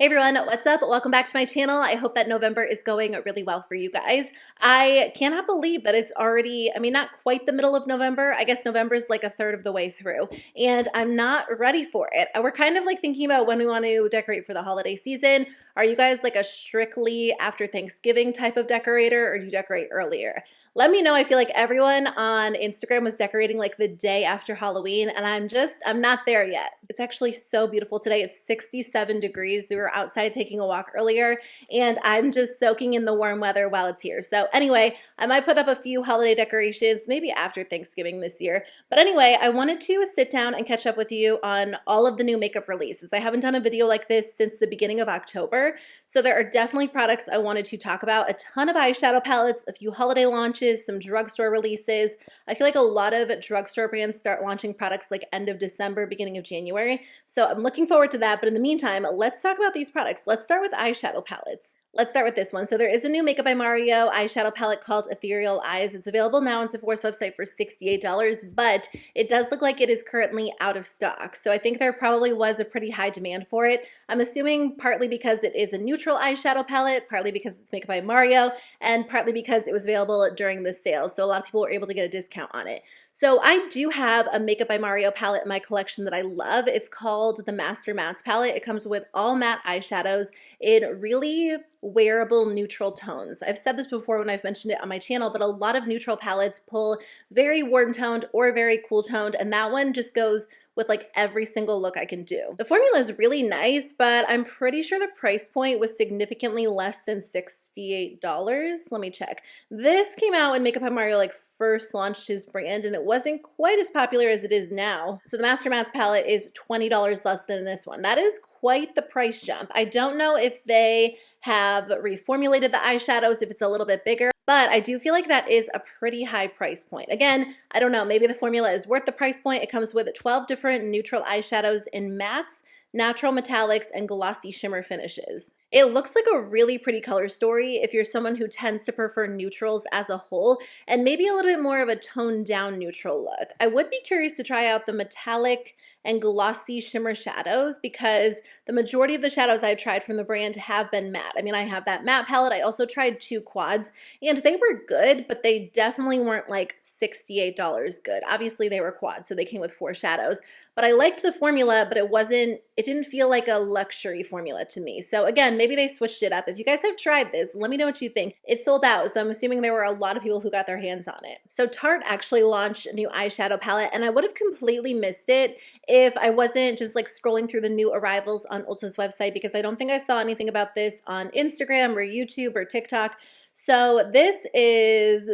Hey everyone, what's up? Welcome back to my channel. I hope that November is going really well for you guys. I cannot believe that it's already, not quite the middle of November. I guess November is like a third of the way through, and I'm not ready for it. We're kind of like thinking about when we want to decorate for the holiday season. Are you guys like a strictly after Thanksgiving type of decorator, or do you decorate earlier? Let me know. I feel like everyone on Instagram was decorating like the day after Halloween, and I'm not there yet. It's actually so beautiful today. It's 67 degrees. We were outside taking a walk earlier, and I'm just soaking in the warm weather while it's here. So anyway, I might put up a few holiday decorations maybe after Thanksgiving this year. But anyway, I wanted to sit down and catch up with you on all of the new makeup releases. I haven't done a video like this since the beginning of October, so there are definitely products I wanted to talk about. A ton of eyeshadow palettes, a few holiday launches, some drugstore releases. I feel like a lot of drugstore brands start launching products like end of December, beginning of January. So I'm looking forward to that. But in the meantime, let's talk about these products. Let's start with eyeshadow palettes. Let's start with this one. So there is a new Makeup by Mario eyeshadow palette called Ethereal Eyes. It's available now on Sephora's website for $68, but it does look like it is currently out of stock. So I think there probably was a pretty high demand for it. I'm assuming partly because it is a neutral eyeshadow palette, partly because it's Makeup by Mario, and partly because it was available during the sale. So a lot of people were able to get a discount on it. So I do have a Makeup by Mario palette in my collection that I love. It's called the Master Mattes palette. It comes with all matte eyeshadows in really wearable neutral tones. I've said this before when I've mentioned it on my channel, but a lot of neutral palettes pull very warm toned or very cool toned, and that one just goes with like every single look I can do. The formula is really nice, but I'm pretty sure the price point was significantly less than $68. Let me check. This came out when Makeup by Mario like first launched his brand, and it wasn't quite as popular as it is now. So the Master Mattes palette is $20 less than this one. That is quite the price jump. I don't know if they have reformulated the eyeshadows, if it's a little bit bigger, but I do feel like that is a pretty high price point. Again, I don't know, maybe the formula is worth the price point. It comes with 12 different neutral eyeshadows in mattes, natural metallics, and glossy shimmer finishes. It looks like a really pretty color story if you're someone who tends to prefer neutrals as a whole, and maybe a little bit more of a toned down neutral look. I would be curious to try out the metallic and glossy shimmer shadows because the majority of the shadows I've tried from the brand have been matte. I have that matte palette. I also tried two quads and they were good, but they definitely weren't like $68 good. Obviously they were quads, so they came with 4 shadows, but I liked the formula, but it didn't feel like a luxury formula to me. So again, maybe they switched it up. If you guys have tried this, let me know what you think. It sold out, so I'm assuming there were a lot of people who got their hands on it. So Tarte actually launched a new eyeshadow palette, and I would have completely missed it if I wasn't just like scrolling through the new arrivals on Ulta's website, because I don't think I saw anything about this on Instagram or YouTube or TikTok. So this is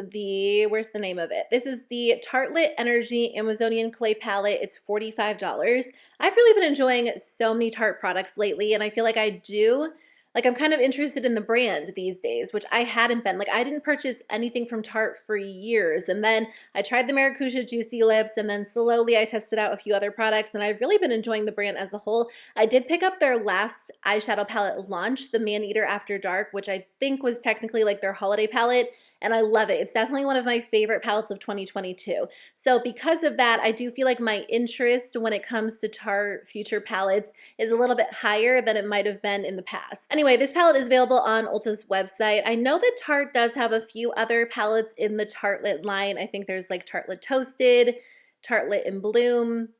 where's the name of it? This is the Tartelette Energy Amazonian Clay Palette. It's $45. I've really been enjoying so many Tarte products lately, and I feel like I'm kind of interested in the brand these days, which I hadn't been. Like, I didn't purchase anything from Tarte for years, and then I tried the Maracuja Juicy Lips, and then slowly I tested out a few other products, and I've really been enjoying the brand as a whole. I did pick up their last eyeshadow palette launch, the Man Eater After Dark, which I think was technically like their holiday palette, and I love it. It's definitely one of my favorite palettes of 2022. So because of that, I do feel like my interest when it comes to Tarte future palettes is a little bit higher than it might have been in the past. Anyway, this palette is available on Ulta's website. I know that Tarte does have a few other palettes in the Tartelette line. I think there's like Tartelette Toasted, Tartelette in Bloom,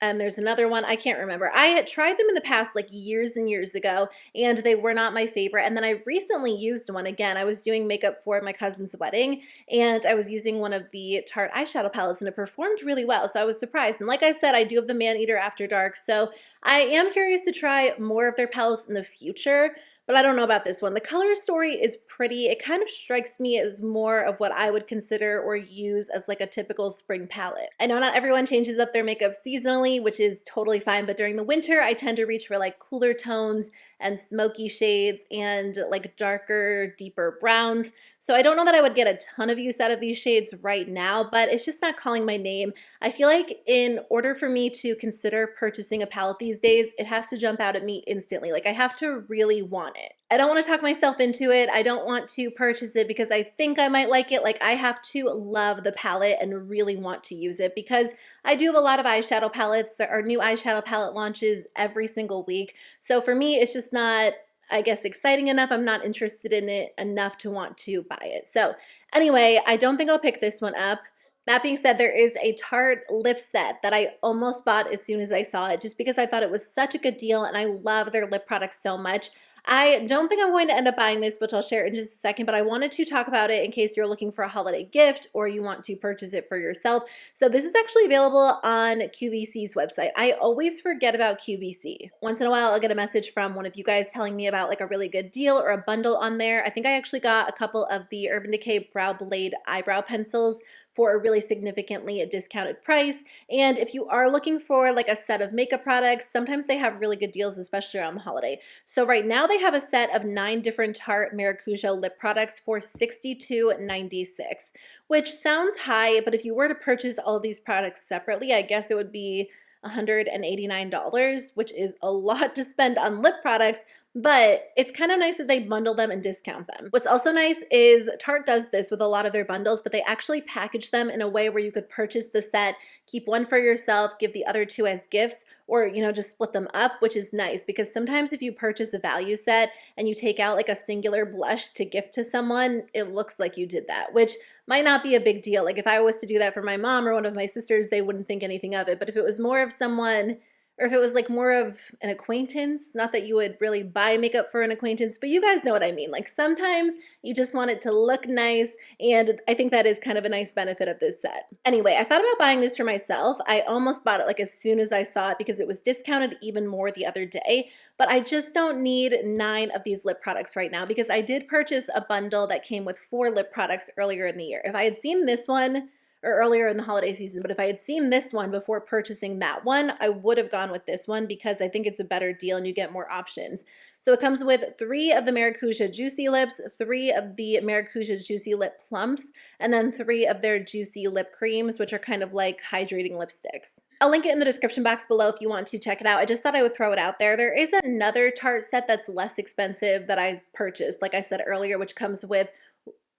and there's another one, I can't remember. I had tried them in the past like years and years ago, and they were not my favorite. And then I recently used one again. I was doing makeup for my cousin's wedding, and I was using one of the Tarte eyeshadow palettes, and it performed really well. So I was surprised. And like I said, I do have the Man Eater After Dark, so I am curious to try more of their palettes in the future. But I don't know about this one. The color story is pretty. It kind of strikes me as more of what I would consider or use as like a typical spring palette. I know not everyone changes up their makeup seasonally, which is totally fine, but during the winter, I tend to reach for like cooler tones and smoky shades and like darker, deeper browns. So I don't know that I would get a ton of use out of these shades right now, but it's just not calling my name. I feel like in order for me to consider purchasing a palette these days, it has to jump out at me instantly. Like, I have to really want it. I don't want to talk myself into it. I don't want to purchase it because I think I might like it. Like, I have to love the palette and really want to use it because I do have a lot of eyeshadow palettes. There are new eyeshadow palette launches every single week. So for me, it's just not, I guess, exciting enough. I'm not interested in it enough to want to buy it. So anyway, I don't think I'll pick this one up. That being said, there is a Tarte lip set that I almost bought as soon as I saw it just because I thought it was such a good deal and I love their lip products so much. I don't think I'm going to end up buying this, which I'll share in just a second, but I wanted to talk about it in case you're looking for a holiday gift or you want to purchase it for yourself. So this is actually available on QVC's website. I always forget about QVC. Once in a while, I'll get a message from one of you guys telling me about like a really good deal or a bundle on there. I think I actually got a couple of the Urban Decay Brow Blade eyebrow pencils for a really significantly discounted price. And if you are looking for like a set of makeup products, sometimes they have really good deals, especially around the holiday. So right now they have a set of 9 different Tarte Maracuja lip products for $62.96, which sounds high, but if you were to purchase all of these products separately, I guess it would be $189, which is a lot to spend on lip products, but it's kind of nice that they bundle them and discount them. What's also nice is Tarte does this with a lot of their bundles, but they actually package them in a way where you could purchase the set, keep one for yourself, give the other 2 as gifts, or, you know, just split them up, which is nice because sometimes if you purchase a value set and you take out like a singular blush to gift to someone, it looks like you did that, which might not be a big deal. Like if I was to do that for my mom or one of my sisters, they wouldn't think anything of it. But if it was more of someone, or if it was like more of an acquaintance, not that you would really buy makeup for an acquaintance, but you guys know what I mean. Like sometimes you just want it to look nice, and I think that is kind of a nice benefit of this set. Anyway, I thought about buying this for myself. I almost bought it like as soon as I saw it because it was discounted even more the other day, but I just don't need 9 of these lip products right now because I did purchase a bundle that came with 4 lip products earlier in the year. If I had seen this one, or earlier in the holiday season, but if I had seen this one before purchasing that one, I would have gone with this one because I think it's a better deal and you get more options. So it comes with 3 of the Maracuja Juicy Lips, 3 of the Maracuja Juicy Lip Plumps, and then 3 of their Juicy Lip Creams, which are kind of like hydrating lipsticks. I'll link it in the description box below if you want to check it out. I just thought I would throw it out there. There is another Tarte set that's less expensive that I purchased, like I said earlier, which comes with,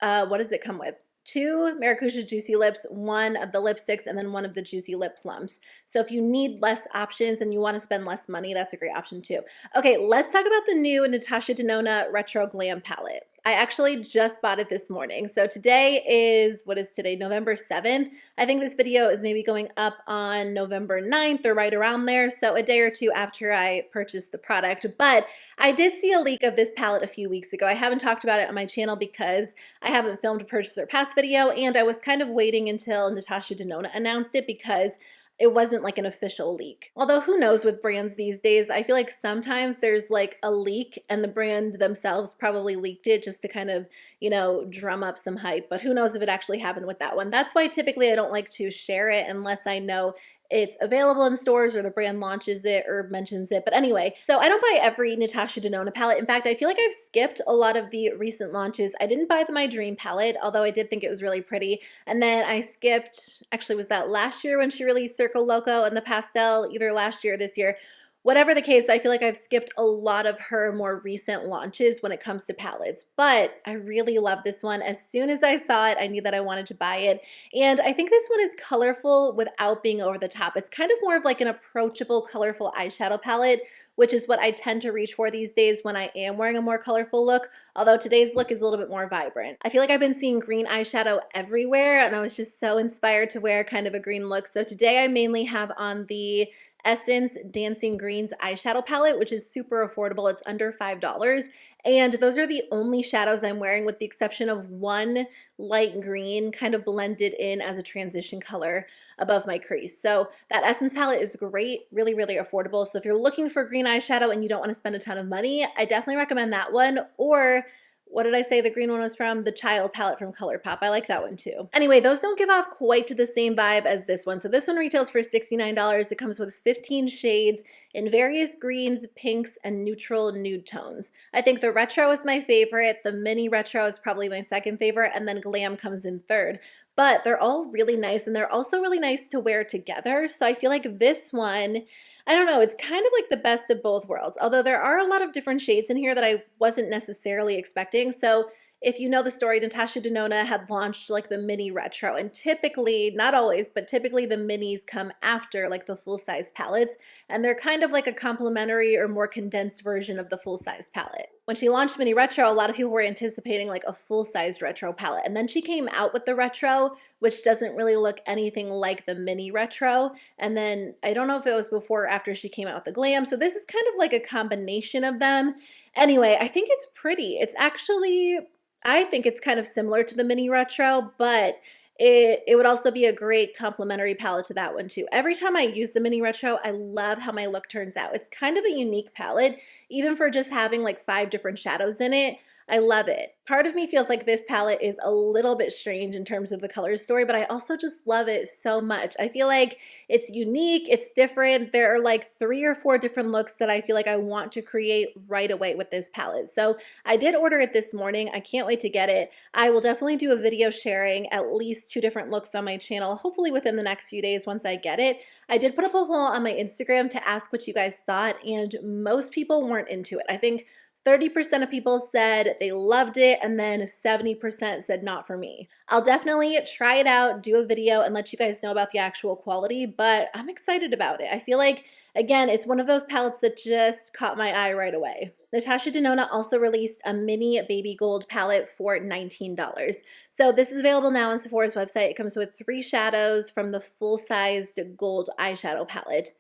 what does it come with? 2 Maracuja Juicy Lips, 1 of the lipsticks, and then 1 of the Juicy Lip Plumps. So if you need less options and you want to spend less money, that's a great option too. Okay, let's talk about the new Natasha Denona Retro Glam palette. I actually just bought it this morning. So today is, what is today? November 7th. I think this video is maybe going up on November 9th or right around there. So a day or 2 after I purchased the product. But I did see a leak of this palette a few weeks ago. I haven't talked about it on my channel because I haven't filmed a purchase or pass video. And I was kind of waiting until Natasha Denona announced it because it wasn't like an official leak. Although who knows with brands these days, I feel like sometimes there's like a leak and the brand themselves probably leaked it just to kind of, you know, drum up some hype. But who knows if it actually happened with that one. That's why typically I don't like to share it unless I know it's available in stores or the brand launches it or mentions it. But anyway, so I don't buy every Natasha Denona palette. In fact, I feel like I've skipped a lot of the recent launches. I didn't buy the My Dream palette, although I did think it was really pretty. And then I skipped, actually was that last year when she released Circo Loco and the pastel, either last year or this year. Whatever the case, I feel like I've skipped a lot of her more recent launches when it comes to palettes, but I really love this one. As soon as I saw it, I knew that I wanted to buy it. And I think this one is colorful without being over the top. It's kind of more of like an approachable, colorful eyeshadow palette, which is what I tend to reach for these days when I am wearing a more colorful look, although today's look is a little bit more vibrant. I feel like I've been seeing green eyeshadow everywhere, and I was just so inspired to wear kind of a green look. So today I mainly have on the Essence Dancing Greens eyeshadow palette, which is super affordable. It's under $5. And those are the only shadows I'm wearing with the exception of one light green kind of blended in as a transition color above my crease. So that Essence palette is great, really, really affordable. So if you're looking for green eyeshadow and you don't want to spend a ton of money, I definitely recommend that one. Or what did I say the green one was from? The Child palette from ColourPop. I like that one too. Anyway, those don't give off quite the same vibe as this one. So this one retails for $69. It comes with 15 shades in various greens, pinks, and neutral nude tones. I think the retro is my favorite. The mini retro is probably my second favorite. And then Glam comes in third. But they're all really nice, and they're also really nice to wear together. So I feel like this one, I don't know, it's kind of like the best of both worlds, although there are a lot of different shades in here that I wasn't necessarily expecting. So if you know the story, Natasha Denona had launched like the mini retro, and typically, not always, but typically the minis come after like the full-size palettes, and they're kind of like a complementary or more condensed version of the full-size palette. When she launched mini retro, a lot of people were anticipating like a full-sized retro palette, and then she came out with the retro, which doesn't really look anything like the mini retro. And then I don't know if it was before or after she came out with the Glam. So this is kind of like a combination of them. Anyway, I think it's pretty. It's actually, I think it's kind of similar to the mini retro, but it would also be a great complementary palette to that one too. Every time I use the mini retro, I love how my look turns out. It's kind of a unique palette, even for just having like 5 different shadows in it. I love it. Part of me feels like this palette is a little bit strange in terms of the color story, but I also just love it so much. I feel like it's unique, it's different. There are like 3 or 4 different looks that I feel like I want to create right away with this palette. So I did order it this morning. I can't wait to get it. I will definitely do a video sharing at least 2 different looks on my channel, hopefully within the next few days once I get it. I did put up a poll on my Instagram to ask what you guys thought, and most people weren't into it. I think 30% of people said they loved it, and then 70% said not for me. I'll definitely try it out, do a video, and let you guys know about the actual quality, but I'm excited about it. I feel like, again, it's one of those palettes that just caught my eye right away. Natasha Denona also released a mini baby gold palette for $19. So this is available now on Sephora's website. It comes with 3 shadows from the full-sized gold eyeshadow palette.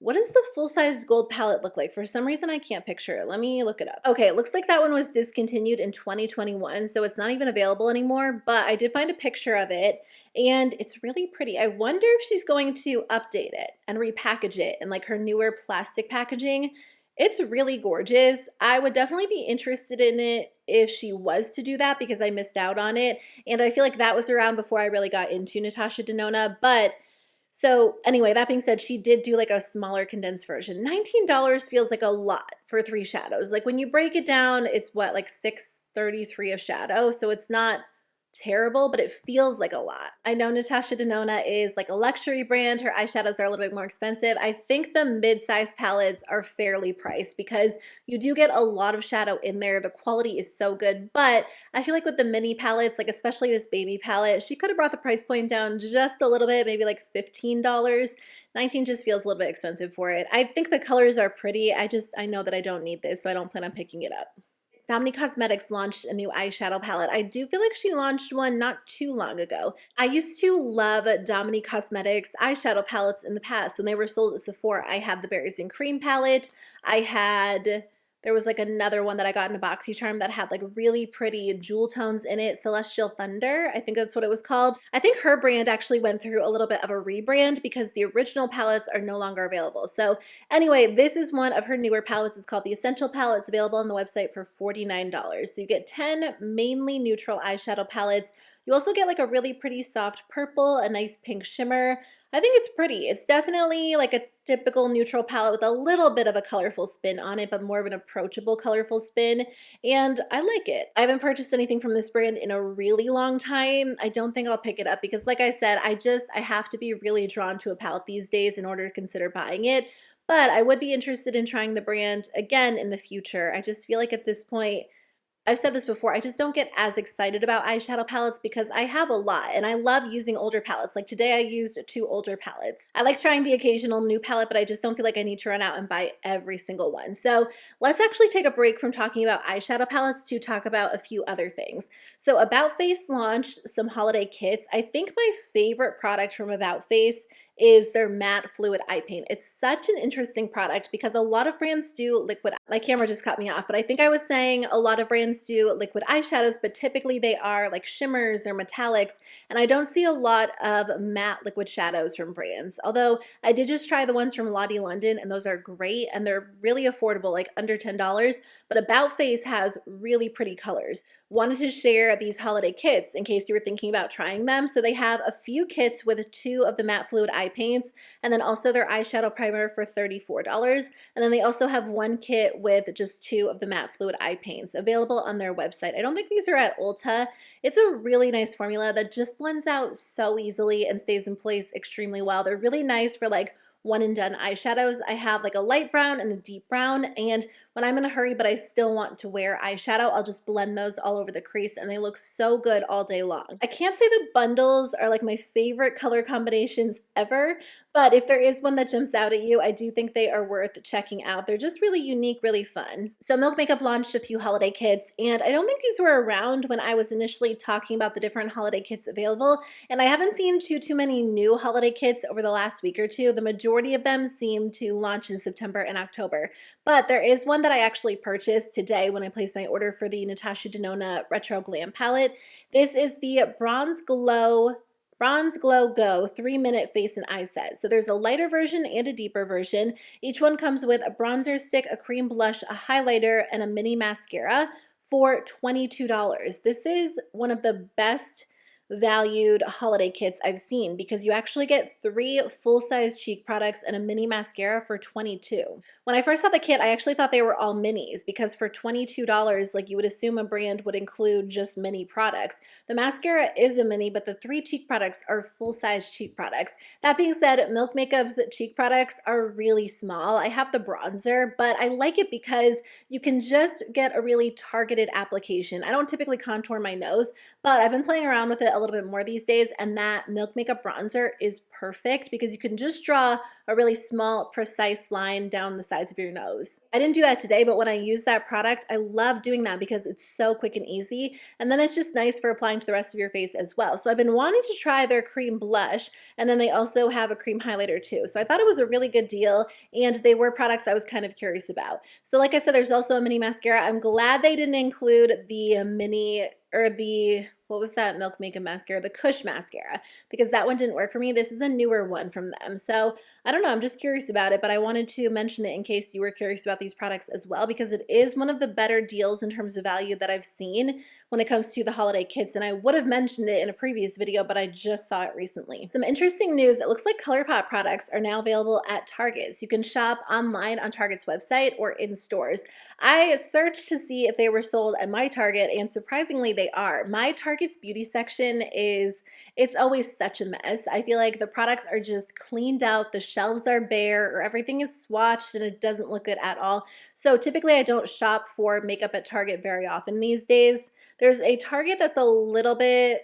What does the full-sized gold palette look like? For some reason, I can't picture it. Let me look it up. Okay, it looks like that one was discontinued in 2021, so it's not even available anymore, but I did find a picture of it, and it's really pretty. I wonder if she's going to update it and repackage it in like her newer plastic packaging. It's really gorgeous. I would definitely be interested in it if she was to do that because I missed out on it, and I feel like that was around before I really got into Natasha Denona, but so anyway, that being said, she did do like a smaller condensed version. $19 feels like a lot for 3 shadows. Like when you break it down, it's what, like $6.33 a shadow. So it's not terrible, but it feels like a lot. I know Natasha Denona is like a luxury brand. Her eyeshadows are a little bit more expensive. I think the mid-size palettes are fairly priced because you do get a lot of shadow in there. The quality is so good, but I feel like with the mini palettes, like especially this baby palette, she could have brought the price point down just a little bit, maybe like $15. 19 just feels a little bit expensive for it. I think the colors are pretty. I know that I don't need this, so I don't plan on picking it up. Dominique Cosmetics launched a new eyeshadow palette. I do feel like she launched one not too long ago. I used to love Dominique Cosmetics eyeshadow palettes in the past. When they were sold at Sephora, I had the Berries and Cream palette. There was like another one that I got in a BoxyCharm that had like really pretty jewel tones in it, Celestial Thunder, I think that's what it was called. I think her brand actually went through a little bit of a rebrand because the original palettes are no longer available. So anyway, this is one of her newer palettes. It's called the Essential Palette. It's available on the website for $49. So you get 10 mainly neutral eyeshadow palettes. You also get like a really pretty soft purple, a nice pink shimmer. I think it's pretty. It's definitely like a typical neutral palette with a little bit of a colorful spin on it, but more of an approachable colorful spin, and I like it. I haven't purchased anything from this brand in a really long time. I don't think I'll pick it up because like I said, I have to be really drawn to a palette these days in order to consider buying it, but I would be interested in trying the brand again in the future. I just feel like at this point, I've said this before, I just don't get as excited about eyeshadow palettes because I have a lot and I love using older palettes. Like today I used 2 older palettes. I like trying the occasional new palette, but I just don't feel like I need to run out and buy every single one. So let's actually take a break from talking about eyeshadow palettes to talk about a few other things. So About Face launched some holiday kits. I think my favorite product from About Face is their matte fluid eye paint. It's such an interesting product because a lot of brands do liquid. My camera just cut me off, but I think I was saying a lot of brands do liquid eyeshadows, but typically they are like shimmers or metallics, and I don't see a lot of matte liquid shadows from brands. Although I did just try the ones from Lottie London, and those are great, and they're really affordable, like under $10, but About Face has really pretty colors. Wanted to share these holiday kits in case you were thinking about trying them. So they have a few kits with 2 of the matte fluid eye paints, and then also their eyeshadow primer for $34. And then they also have 1 kit with just 2 of the matte fluid eye paints available on their website. I don't think these are at Ulta. It's a really nice formula that just blends out so easily and stays in place extremely well. They're really nice for like one and done eyeshadows. I have like a light brown and a deep brown, and when I'm in a hurry but I still want to wear eyeshadow, I'll just blend those all over the crease and they look so good all day long. I can't say the bundles are like my favorite color combinations ever, but if there is one that jumps out at you, I do think they are worth checking out. They're just really unique, really fun. So Milk Makeup launched a few holiday kits, and I don't think these were around when I was initially talking about the different holiday kits available, and I haven't seen too many new holiday kits over the last week or two. The majority of them seem to launch in September and October, but there is one that I actually purchased today when I placed my order for the Natasha Denona Retro Glam palette. This is the Bronze Glow Go 3-minute face and eye set. So there's a lighter version and a deeper version. Each one comes with a bronzer stick, a cream blush, a highlighter, and a mini mascara for $22. This is one of the best valued holiday kits I've seen because you actually get 3 full-size cheek products and a mini mascara for $22. When I first saw the kit, I actually thought they were all minis because for $22, like you would assume a brand would include just mini products. The mascara is a mini, but the 3 cheek products are full-size cheek products. That being said, Milk Makeup's cheek products are really small. I have the bronzer, but I like it because you can just get a really targeted application. I don't typically contour my nose, but I've been playing around with it a little bit more these days, and that Milk Makeup bronzer is perfect because you can just draw a really small, precise line down the sides of your nose. I didn't do that today, but when I use that product, I love doing that because it's so quick and easy, and then it's just nice for applying to the rest of your face as well. So I've been wanting to try their cream blush, and then they also have a cream highlighter too. So I thought it was a really good deal, and they were products I was kind of curious about. So like I said, there's also a mini mascara. I'm glad they didn't include the mini or the, what was that Milk Makeup mascara? The Kush mascara, because that one didn't work for me. This is a newer one from them. So I don't know, I'm just curious about it, but I wanted to mention it in case you were curious about these products as well, because it is one of the better deals in terms of value that I've seen when it comes to the holiday kits, and I would have mentioned it in a previous video, but I just saw it recently. Some interesting news, it looks like ColourPop products are now available at Target. So you can shop online on Target's website or in stores. I searched to see if they were sold at my Target, and surprisingly they are. My Target's beauty section it's always such a mess. I feel like the products are just cleaned out, the shelves are bare, or everything is swatched and it doesn't look good at all. So typically I don't shop for makeup at Target very often these days. There's a Target that's a little bit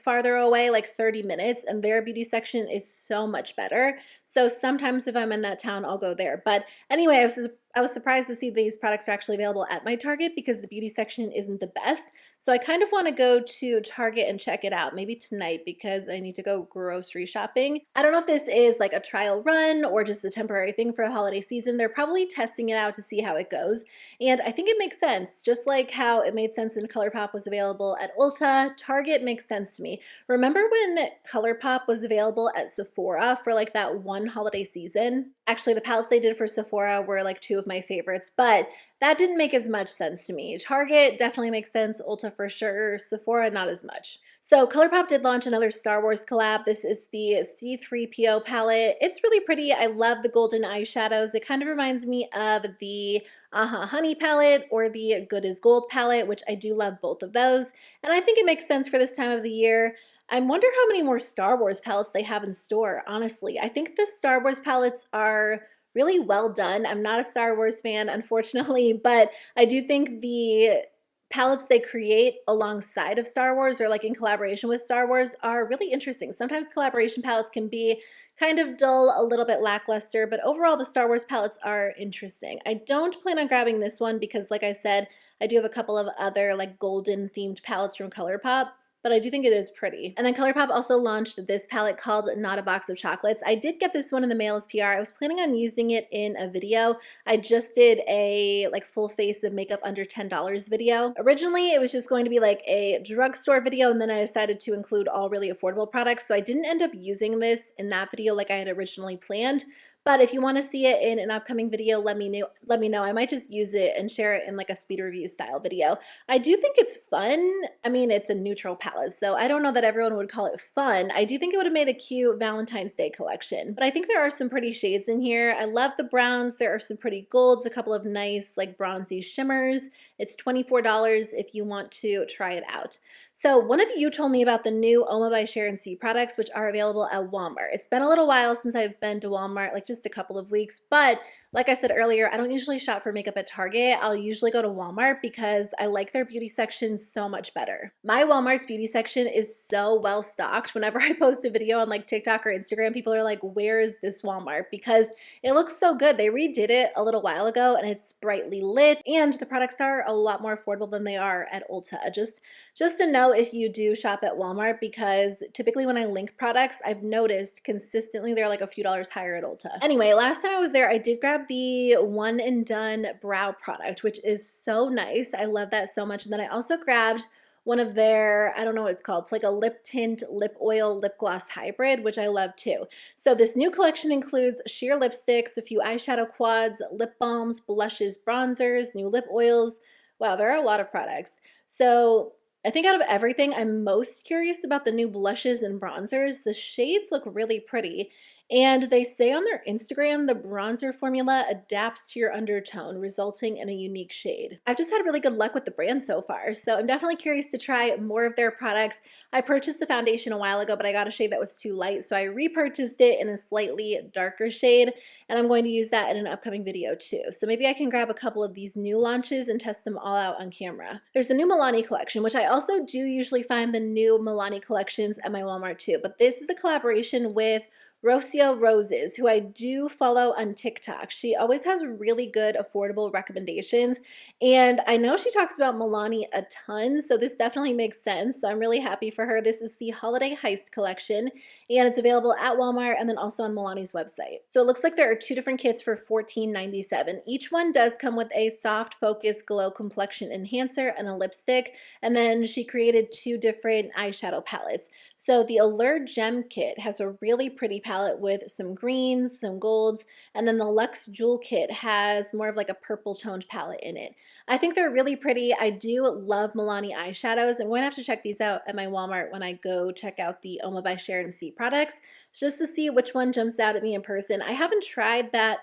farther away, like 30 minutes, and their beauty section is so much better. So sometimes if I'm in that town, I'll go there. But anyway, I was surprised to see these products are actually available at my Target because the beauty section isn't the best. So I kind of want to go to Target and check it out, maybe tonight because I need to go grocery shopping. I don't know if this is like a trial run or just a temporary thing for the holiday season. They're probably testing it out to see how it goes. And I think it makes sense, just like how it made sense when ColourPop was available at Ulta. Target makes sense to me. Remember when ColourPop was available at Sephora for like that one holiday season? Actually, the palettes they did for Sephora were like 2 of my favorites, but that didn't make as much sense to me. Target definitely makes sense, Ulta for sure, Sephora not as much. So ColourPop did launch another Star Wars collab. This is the C-3PO palette. It's really pretty. I love the golden eyeshadows. It kind of reminds me of the Honey palette or the Good as Gold palette, which I do love both of those. And I think it makes sense for this time of the year. I wonder how many more Star Wars palettes they have in store, honestly. I think the Star Wars palettes are really well done. I'm not a Star Wars fan, unfortunately, but I do think the palettes they create alongside of Star Wars or like in collaboration with Star Wars are really interesting. Sometimes collaboration palettes can be kind of dull, a little bit lackluster, but overall the Star Wars palettes are interesting. I don't plan on grabbing this one because like I said, I do have a couple of other like golden themed palettes from ColourPop, but I do think it is pretty. And then ColourPop also launched this palette called Not a Box of Chocolates. I did get this one in the mail as PR. I was planning on using it in a video. I just did a like full face of makeup under $10 video. Originally, it was just going to be like a drugstore video, and then I decided to include all really affordable products. So I didn't end up using this in that video like I had originally planned. But if you want to see it in an upcoming video, let me know. I might just use it and share it in like a speed review style video. I do think it's fun. I mean, it's a neutral palette, so I don't know that everyone would call it fun. I do think it would have made a cute Valentine's Day collection. But I think there are some pretty shades in here. I love the browns. There are some pretty golds, a couple of nice like bronzy shimmers. It's $24 if you want to try it out. So one of you told me about the new Uoma by Sharon products, which are available at Walmart. It's been a little while since I've been to Walmart, like just a couple of weeks, but like I said earlier, I don't usually shop for makeup at Target. I'll usually go to Walmart because I like their beauty section so much better. My Walmart's beauty section is so well stocked. Whenever I post a video on like TikTok or Instagram, people are like, where is this Walmart? Because it looks so good. They redid it a little while ago and it's brightly lit and the products are a lot more affordable than they are at Ulta. Just to know if you do shop at Walmart, because typically when I link products, I've noticed consistently they're like a few dollars higher at Ulta. Anyway, last time I was there, I did grab the One and Done brow product, which is so nice. I love that so much. And then I also grabbed one of their, I don't know what it's called. It's like a lip tint, lip oil, lip gloss hybrid, which I love too. So this new collection includes sheer lipsticks, a few eyeshadow quads, lip balms, blushes, bronzers, new lip oils. Wow, there are a lot of products. So I think out of everything, I'm most curious about the new blushes and bronzers. The shades look really pretty. And they say on their Instagram, the bronzer formula adapts to your undertone, resulting in a unique shade. I've just had really good luck with the brand so far, so I'm definitely curious to try more of their products. I purchased the foundation a while ago, but I got a shade that was too light, so I repurchased it in a slightly darker shade, and I'm going to use that in an upcoming video too. So maybe I can grab a couple of these new launches and test them all out on camera. There's the new Milani collection, which I also do usually find the new Milani collections at my Walmart too, but this is a collaboration with Rocio Roses, who I do follow on TikTok. She always has really good, affordable recommendations, and I know she talks about Milani a ton, so this definitely makes sense. So I'm really happy for her. This is the Holiday Heist collection, and it's available at Walmart and then also on Milani's website. So it looks like there are two different kits for $14.97. Each one does come with a soft focus glow complexion enhancer and a lipstick, and then she created two different eyeshadow palettes. So the Allure Gem Kit has a really pretty palette with some greens, some golds, and then the Luxe Jewel Kit has more of like a purple toned palette in it. I think they're really pretty. I do love Milani eyeshadows. I'm going to have to check these out at my Walmart when I go check out the Uoma by Sharon products, just to see which one jumps out at me in person. I haven't tried that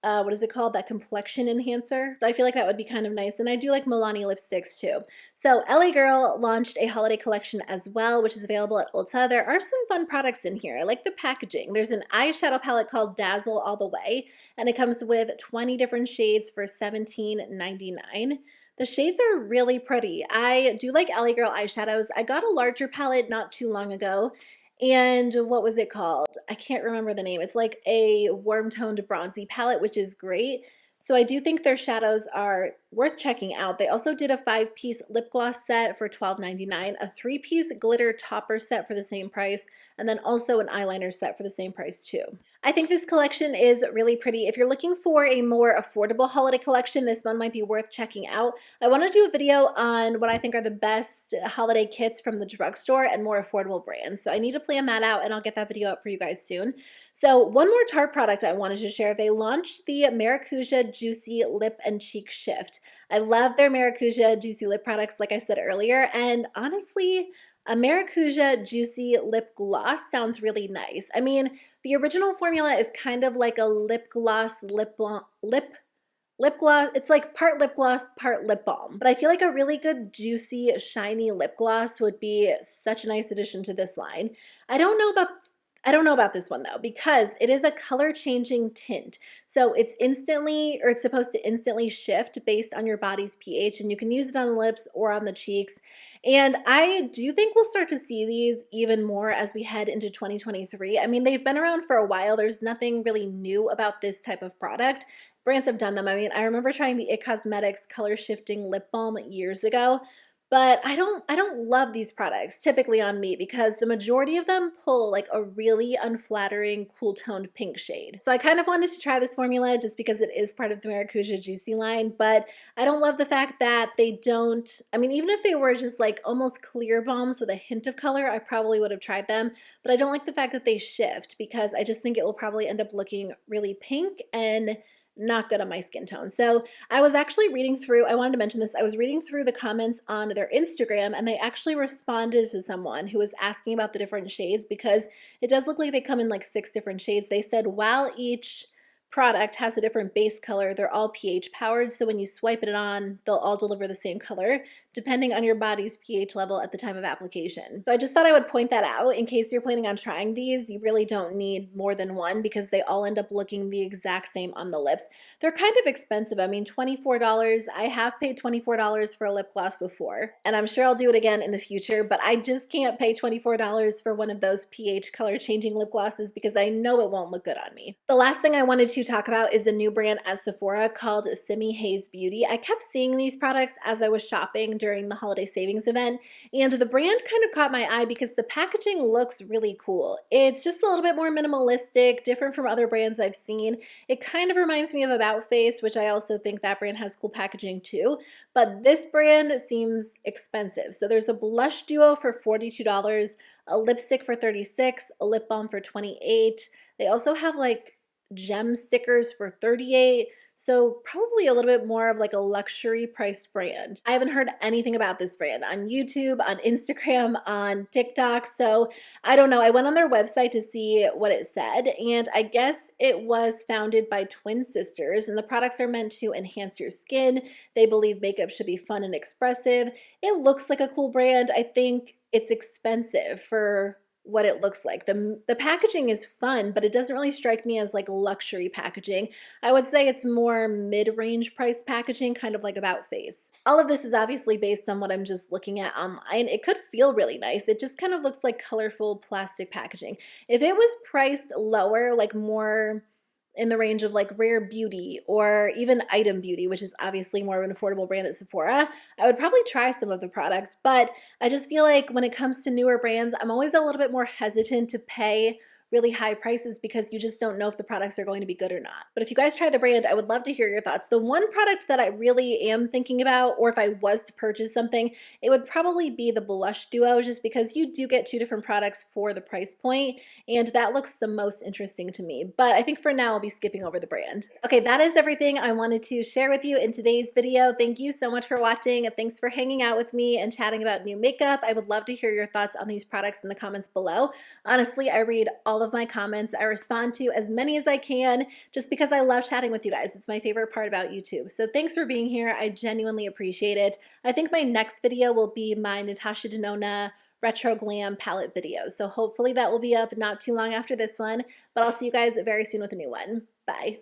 what is it called? That complexion enhancer. So I feel like that would be kind of nice. And I do like Milani lipsticks too. So LA Girl launched a holiday collection as well, which is available at Ulta. There are some fun products in here. I like the packaging. There's an eyeshadow palette called Dazzle All the Way, and it comes with 20 different shades for $17.99. The shades are really pretty. I do like LA Girl eyeshadows. I got a larger palette not too long ago. And what was it called? I can't remember the name. It's like a warm-toned bronzy palette, which is great. So I do think their shadows are worth checking out. They also did a 5-piece lip gloss set for $12.99, a 3-piece glitter topper set for the same price, and then also an eyeliner set for the same price too. I think this collection is really pretty. If you're looking for a more affordable holiday collection, this one might be worth checking out. I want to do a video on what I think are the best holiday kits from the drugstore and more affordable brands. So I need to plan that out, and I'll get that video up for you guys soon. So one more Tarte product I wanted to share. They launched the Maracuja Juicy Lip and Cheek Shift. I love their Maracuja Juicy Lip products, like I said earlier, and honestly, a Maracuja Juicy Lip Gloss sounds really nice. I mean, the original formula is kind of like a lip gloss, lip gloss. It's like part lip gloss, part lip balm. But I feel like a really good, juicy, shiny lip gloss would be such a nice addition to this line. I don't know about this one though, because it is a color changing tint. So it's supposed to instantly shift based on your body's pH, and you can use it on the lips or on the cheeks. And I do think we'll start to see these even more as we head into 2023. I mean, they've been around for a while. There's nothing really new about this type of product. Brands have done them. I mean, I remember trying the It Cosmetics color shifting lip balm years ago. But I don't love these products typically on me because the majority of them pull like a really unflattering, cool toned pink shade. So I kind of wanted to try this formula just because it is part of the Maracuja Juicy line, but I don't love the fact that they don't, I mean, even if they were just like almost clear balms with a hint of color, I probably would have tried them, but I don't like the fact that they shift because I just think it will probably end up looking really pink and not good on my skin tone. So I was actually reading through, I wanted to mention this, I was reading through the comments on their Instagram, and they actually responded to someone who was asking about the different shades because it does look like they come in like 6 different shades. They said while each product has a different base color. They're all pH powered, so when you swipe it on, they'll all deliver the same color depending on your body's pH level at the time of application. So I just thought I would point that out in case you're planning on trying these. You really don't need more than one because they all end up looking the exact same on the lips. They're kind of expensive. I mean, $24. I have paid $24 for a lip gloss before, and I'm sure I'll do it again in the future, but I just can't pay $24 for one of those pH color changing lip glosses because I know it won't look good on me. The last thing I wanted to talk about is a new brand at Sephora called Simi Haze Beauty. I kept seeing these products as I was shopping during the holiday savings event, and the brand kind of caught my eye because the packaging looks really cool. It's just a little bit more minimalistic, different from other brands I've seen. It kind of reminds me of About Face, which I also think that brand has cool packaging too, but this brand seems expensive. So there's a blush duo for $42, a lipstick for $36, a lip balm for $28. They also have like gem stickers for $38. So probably a little bit more of like a luxury priced brand. I haven't heard anything about this brand on YouTube, on Instagram, on TikTok. So I don't know. I went on their website to see what it said, and I guess it was founded by twin sisters, and the products are meant to enhance your skin. They believe makeup should be fun and expressive. It looks like a cool brand. I think it's expensive for what it looks like. The packaging is fun, but it doesn't really strike me as like luxury packaging. I would say it's more mid-range price packaging, kind of like About Face. All of this is obviously based on what I'm just looking at online. It could feel really nice. It just kind of looks like colorful plastic packaging. If it was priced lower, like more in the range of like Rare Beauty or even Item Beauty, which is obviously more of an affordable brand at Sephora, I would probably try some of the products. But I just feel like when it comes to newer brands, I'm always a little bit more hesitant to pay really high prices because you just don't know if the products are going to be good or not. But if you guys try the brand, I would love to hear your thoughts. The one product that I really am thinking about, or if I was to purchase something, it would probably be the blush duo, just because you do get two different products for the price point, and that looks the most interesting to me. But I think for now, I'll be skipping over the brand. Okay, that is everything I wanted to share with you in today's video. Thank you so much for watching. Thanks for hanging out with me and chatting about new makeup. I would love to hear your thoughts on these products in the comments below. Honestly, I read all of my comments. I respond to as many as I can just because I love chatting with you guys. It's my favorite part about YouTube. So thanks for being here. I genuinely appreciate it. I think my next video will be my Natasha Denona retro glam palette video. So hopefully that will be up not too long after this one, but I'll see you guys very soon with a new one. Bye.